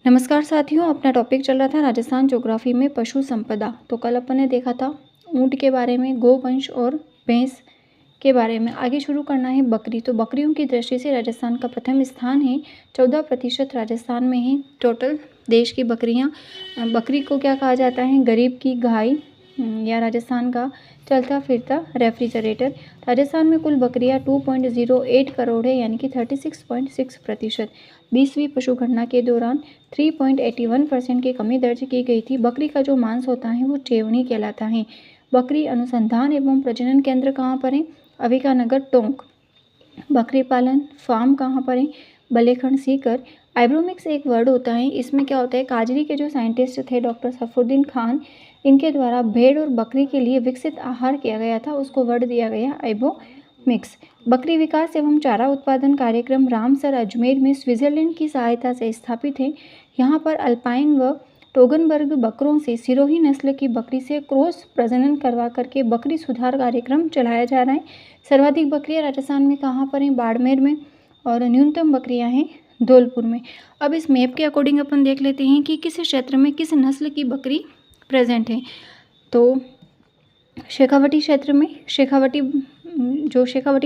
नमस्कार साथियों, अपना टॉपिक चल रहा था राजस्थान ज्योग्राफी में पशु संपदा। तो कल अपन ने देखा था ऊंट के बारे में, गोवंश और भैंस के बारे में। आगे शुरू करना है बकरी। तो बकरियों की दृष्टि से राजस्थान का प्रथम स्थान है, 14% राजस्थान में है टोटल देश की बकरियां। बकरी को क्या कहा जाता है? गरीब की गाय या राजस्थान का चलता फिरता रेफ्रिजरेटर। राजस्थान में कुल बकरियां 2.08 करोड़ है, यानी कि 36.6%। 20वीं पशुगणना के दौरान 3.81% की कमी दर्ज की गई थी। बकरी का जो मांस होता है वो चेवनी कहलाता है। बकरी अनुसंधान एवं प्रजनन केंद्र कहाँ पर है? अविकानगर टोंक। बकरी पालन फार्म कहाँ पर है? बलेखंड सीकर। आइब्रोमिक्स एक वर्ड होता है, इसमें क्या होता है? काजरी के जो साइंटिस्ट थे डॉक्टर सफरुद्दीन खान, इनके द्वारा भेड़ और बकरी के लिए विकसित आहार किया गया था, उसको वर्ड दिया गया आइब्रोमिक्स। बकरी विकास एवं चारा उत्पादन कार्यक्रम रामसर अजमेर में स्विट्जरलैंड की सहायता से स्थापित है। यहाँ पर अल्पाइन व टोगनबर्ग बकरों से सिरोही नस्ल की बकरी से क्रॉस प्रजनन करवा करके बकरी सुधार कार्यक्रम चलाया जा रहा है। सर्वाधिक बकरियां राजस्थान में कहाँ पर हैं? बाड़मेर में। और न्यूनतम बकरियां हैं धौलपुर में। अब इस मैप के अकॉर्डिंग अपन देख लेते हैं कि किस क्षेत्र में किस नस्ल की बकरी प्रेजेंट है। तो शेखावटी क्षेत्र में शेखावटी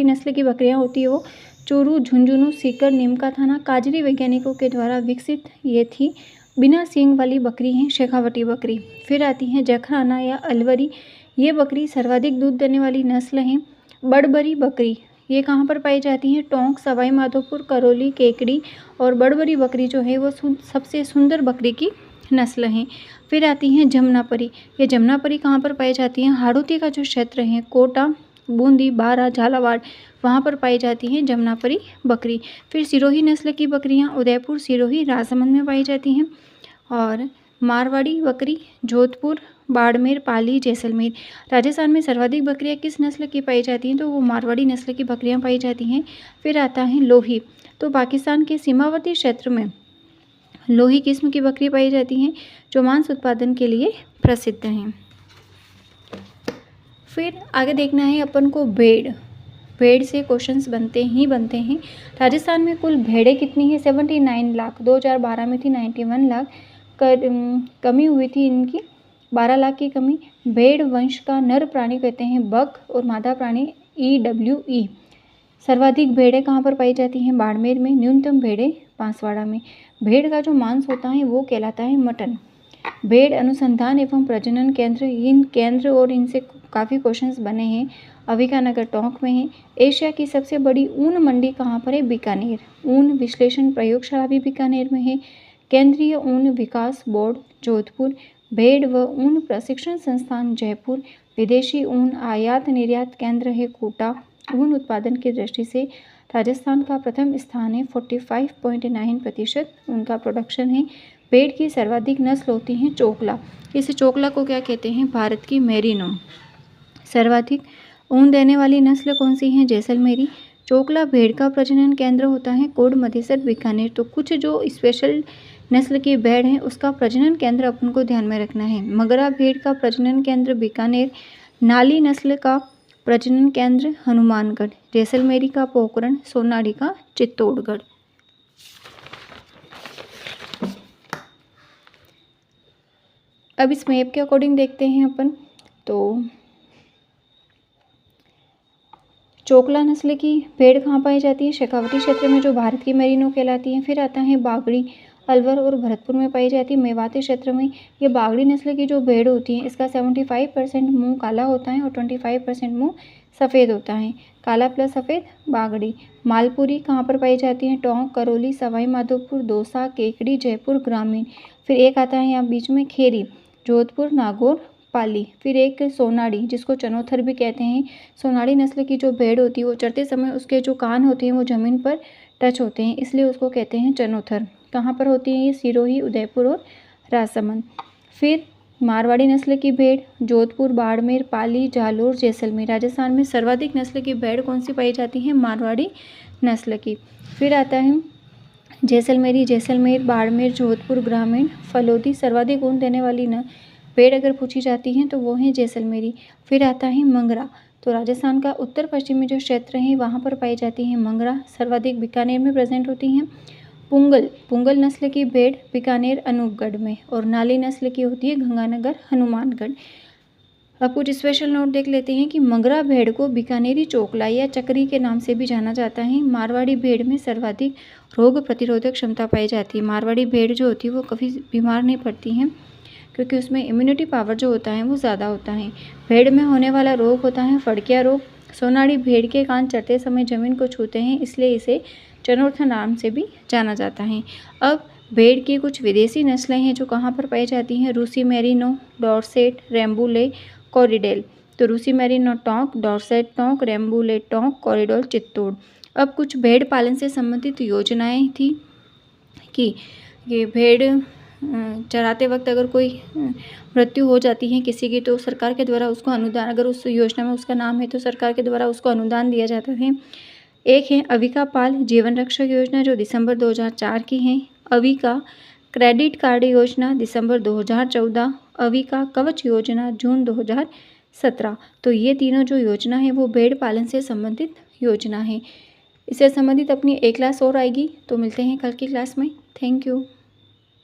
नस्ल की बकरियां होती है वो चोरू, झुंझुनू, सीकर, नीमका थाना काजरी वैज्ञानिकों के द्वारा विकसित ये थी। बिना सींग वाली बकरी है शेखावटी बकरी। फिर आती है जखराना या अलवरी। ये बकरी सर्वाधिक दूध देने वाली नस्ल है। बड़बरी बकरी ये कहाँ पर पाई जाती है? टोंक, सवाई माधोपुर, करौली, केकड़ी। और बड़बरी बकरी जो है वो सबसे सुंदर बकरी की नस्ल है। फिर आती हैं जमुनापरी। ये जमुनापरी कहाँ पर पाई जाती हैं? हाड़ौती का जो क्षेत्र है, कोटा, बूंदी, बारा, झालावाड़, वहाँ पर पाई जाती हैं जमुनापरी बकरी। फिर सिरोही नस्ल की बकरियाँ उदयपुर, सिरोही, राजसमंद में पाई जाती हैं। और मारवाड़ी बकरी जोधपुर, बाड़मेर, पाली, जैसलमेर। राजस्थान में सर्वाधिक बकरियां किस नस्ल की पाई जाती हैं? तो वो मारवाड़ी नस्ल की बकरियां पाई जाती हैं। फिर आता है लोही। तो पाकिस्तान के सीमावर्ती क्षेत्र में लोही किस्म की बकरी पाई जाती हैं जो मांस उत्पादन के लिए प्रसिद्ध हैं। फिर आगे देखना है अपन को भेड़ से क्वेश्चंस बनते हैं। राजस्थान में कुल भेड़ें कितनी है? 79 लाख। 2012 में थी 91 लाख। कमी हुई थी इनकी 12 लाख की कमी। भेड़ वंश का नर प्राणी कहते हैं बक और मादा प्राणी EWE। सर्वाधिक भेड़ें कहाँ पर पाई जाती हैं? बाड़मेर में। न्यूनतम भेड़ें बांसवाड़ा में। भेड़ का जो मांस होता है वो कहलाता है मटन। भेड़ अनुसंधान एवं प्रजनन केंद्र, इन केंद्र और इनसे काफ़ी क्वेश्चंस बने हैं। अविकानगर टोंक में है। एशिया की सबसे बड़ी ऊन मंडी कहाँ पर है? बीकानेर। ऊन विश्लेषण प्रयोगशाला भी बीकानेर में है। केंद्रीय ऊन विकास बोर्ड जोधपुर। भेड़ व ऊन प्रशिक्षण संस्थान जयपुर। विदेशी ऊन आयात निर्यात केंद्र है कोटा। ऊन उत्पादन की दृष्टि से राजस्थान का प्रथम स्थान है, 45.9% उनका प्रोडक्शन है। भेड़ की सर्वाधिक नस्ल होती है चोकला। इस चोकला को क्या कहते हैं? भारत की मेरिनो। सर्वाधिक ऊन देने वाली नस्ल कौन सी है? जैसलमेरी। चोकला भेड़ का प्रजनन केंद्र होता है कोड, मधेसर, बीकानेर। तो कुछ जो स्पेशल नस्ल की भेड़ है उसका प्रजनन केंद्र अपन को ध्यान में रखना है। मगरा भेड़ का प्रजनन केंद्र बीकानेर। नाली नस्ल का प्रजनन केंद्र हनुमानगढ़। जैसलमेरी का पोखरण, सोनारी का चित्तौड़गढ़। अब इस मैप के अकॉर्डिंग देखते हैं अपन। तो चोकला नस्ल की भेड़ कहाँ पाई जाती है? शेखावटी क्षेत्र में जो भारत की मेरिनो कहलाती है। फिर आता है बागड़ी, अलवर और भरतपुर में पाई जाती है। मेवाती क्षेत्र में ये बागड़ी नस्ल की जो भेड़ होती है इसका 75% मुंह काला होता है और 25% मुंह सफ़ेद होता है। काला प्लस सफ़ेद बागड़ी। मालपुरी कहाँ पर पाई जाती है? टोंक, करौली, सवाई माधोपुर, दौसा, केकड़ी, जयपुर ग्रामीण। फिर एक आता है यहाँ बीच में खेरी, जोधपुर, नागौर, पाली। फिर एक सोनाड़ी जिसको चनौथर भी कहते हैं। सोनाड़ी नस्ल की जो भेड़ होती है वो चरते समय उसके जो कान होते हैं वो ज़मीन पर टच होते हैं, इसलिए उसको कहते हैं चनौथर। कहाँ पर होती है ये? सिरोही, उदयपुर और राजसमंद। फिर मारवाड़ी नस्ल की भेड़ जोधपुर, बाड़मेर, पाली, जालोर, जैसलमेर। राजस्थान में सर्वाधिक नस्ल की भेड़ कौन सी पाई जाती है? मारवाड़ी नस्ल की। फिर आता है जैसलमेरी, जैसलमेर, बाड़मेर, जोधपुर ग्रामीण, फलोदी। सर्वाधिक ऊन देने वाली भेड़ अगर पूछी जाती हैं तो वो है जैसलमेरी। फिर आता है मंगरा। तो राजस्थान का उत्तर पश्चिमी जो क्षेत्र है वहाँ पर पाई जाती है मंगरा। सर्वाधिक बीकानेर में प्रेजेंट होती हैं। पुंगल नस्ल की भेड़ बीकानेर अनूपगढ़ में, और नाली नस्ल की होती है गंगानगर हनुमानगढ़। अब कुछ स्पेशल नोट देख लेते हैं कि मगरा भेड़ को बीकानेरी चोकला या चक्री के नाम से भी जाना जाता है। मारवाड़ी भेड़ में सर्वाधिक रोग प्रतिरोधक क्षमता पाई जाती है। मारवाड़ी भेड़ जो होती है वो कभी बीमार नहीं पड़ती हैं, क्योंकि उसमें इम्यूनिटी पावर जो होता है वो ज़्यादा होता है। भेड़ में होने वाला रोग होता है फड़किया रोग। सोनाड़ी भेड़ के कान चरते समय जमीन को छूते हैं, इसलिए इसे चनोर्था नाम से भी जाना जाता है। अब भेड़ की कुछ विदेशी नस्लें हैं जो कहाँ पर पाई जाती हैं। रूसी मेरिनो, डॉर्सेट, रैम्बुले, कॉरिडेल। तो रूसी मेरिनो टोंक, डॉर्सेट टोंक, रैम्बुले टोंक, कॉरिडोल चित्तौड़। अब कुछ भेड़ पालन से संबंधित योजनाएं थी कि ये भेड़ चराते वक्त अगर कोई मृत्यु हो जाती है किसी की, तो सरकार के द्वारा उसको अनुदान, अगर उस योजना में उसका नाम है तो सरकार के द्वारा उसको अनुदान दिया जाता है। एक है अविका पाल जीवन रक्षक योजना जो दिसंबर 2004 की है। अविका क्रेडिट कार्ड योजना दिसंबर 2014। अविका कवच योजना जून 2017। तो ये तीनों जो योजना है वो भेड़ पालन से संबंधित योजना है। इससे संबंधित अपनी एक क्लास और आएगी, तो मिलते हैं कल की क्लास में। Thank you.